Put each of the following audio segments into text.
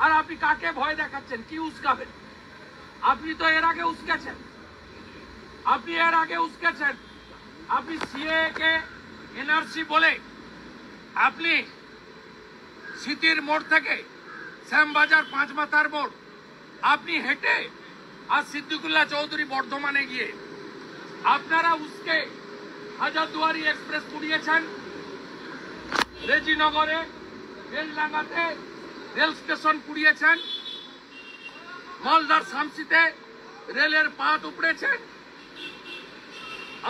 আর আপনি কাকে ভয় দেখাচ্ছেন? কি উস্কাবেন? আপনি তো এর আগে উস্কেছেন, আপনি সিএ কে এনআরসি বলে আপনি সিটির মোড় থেকে শ্যামবাজার পাঁচ মাথার মোড় আপনি হেঁটে আর সিদ্দিকুল্লাহ চৌধুরী বর্ধমানে গিয়ে আপনারা উস্কে হাজারদুয়ারি এক্সপ্রেস পুড়িয়েছেন, রেজিনগরে বেলডাঙ্গাতে রেল স্টেশন পুড়িয়েছেন, মালদার শামসিতে রেলের পাত উপড়েছেন,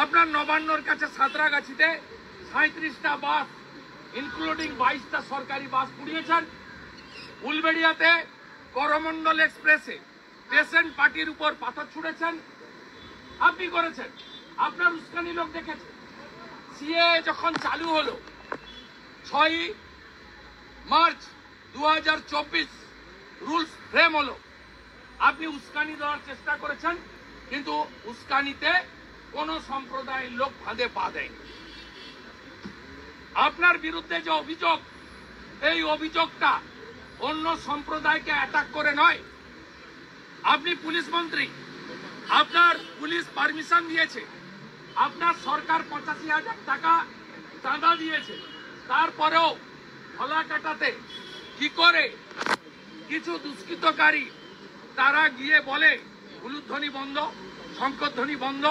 আপনার নবান্নর কাছে সাঁতরাগাছিতে 37টা বাস ইনক্লুডিং 22টা সরকারি বাস পুড়িয়েছেন, উলবেড়িয়াতে করমন্ডল এক্সপ্রেসে পেশেন্ট পার্টির উপর পাথর ছুঁড়েছেন, আপনি করেছেন। আপনার উস্কানি লোক দেখেছে। সিএ যখন চালু হলো 6 মার্চ 2024 রুলস ফ্রেম হলো, আপনি উস্কানি দেওয়ার চেষ্টা করেছেন, কিন্তু উস্কানিতে কোন সম্প্রদায়ের লোক ফাঁদে পা দেয়নি। আপনার বিরুদ্ধে যে অভিযোগ, এই অভিযোগটা অন্য সম্প্রদায়কে অ্যাটাক করে নয়। আপনি পুলিশ মন্ত্রী, আপনার পুলিশ পারমিশন দিয়েছে, আপনার সরকার 85,000 টাকা চাঁদা দিয়েছে, তারপরেও হলাকাটাতে কি করে কিছু দুষ্কৃতকারী তারা গিয়ে বলে উলুধ্বনি বন্ধ, শঙ্করধ্বনি বন্ধ,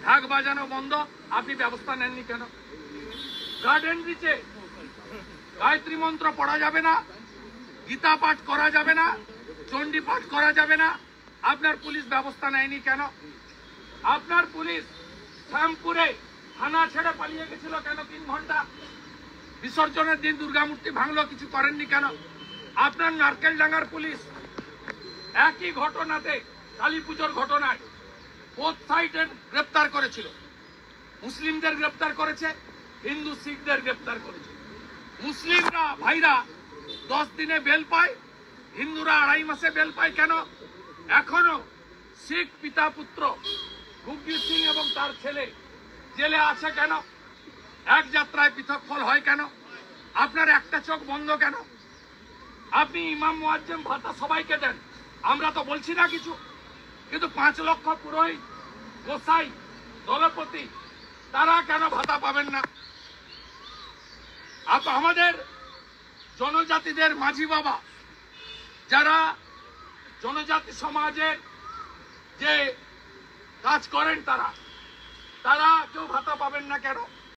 ঢাক বাজানো বন্ধ, আপনি ব্যবস্থা নেননি কেন? গার্ডেন রিচে গায়ত্রী মন্ত্র পড়া যাবে না, গীতা পাঠ করা যাবে না, চণ্ডী পাঠ করা যাবে না, আপনার পুলিশ ব্যবস্থা নেয়নি কেন? আপনার পুলিশ শ্যামপুরে থানা ছেড়ে পালিয়ে গেছিল কেন 3 ঘন্টা? বিসর্জনের দিন দুর্গামূর্তি ভাঙলো, কিছু করেননি কেন? আপনার নারকেলডাঙ্গার পুলিশ একই ঘটনাতে, কালী পুজোর ঘটনায় বোথ সাইডের গ্রেপ্তার করেছিল, মুসলিমদের গ্রেপ্তার করেছে, হিন্দু শিখদের গ্রেপ্তার করেছে। মুসলিমরা ভাইরা 10 দিনে বেল পায়, হিন্দুরা 2.5 মাসে বেল পায় কেন? এখনো শিখ পিতা পুত্র গুগলি সিং এবং তার ছেলে জেলে আছে কেন? এক যাত্রায় পৃথক ফল হয় কেন? আপনার একটা চোখ বন্ধ কেন? আপনি ইমাম মুয়াজ্জেম ভাতা সবাইকে দেন, আমরা তো বলছি না কিছু, কিন্তু 5 লক্ষ পুরোহিত, গোসাই, দলপতি তারা কেন ভাতা পাবেন না? আমাদের জনজাতিদের মাঝি বাবা যারা জনজাতি সমাজের যে কাজ করেন তারা কেউ ভাতা পাবেন না কেন?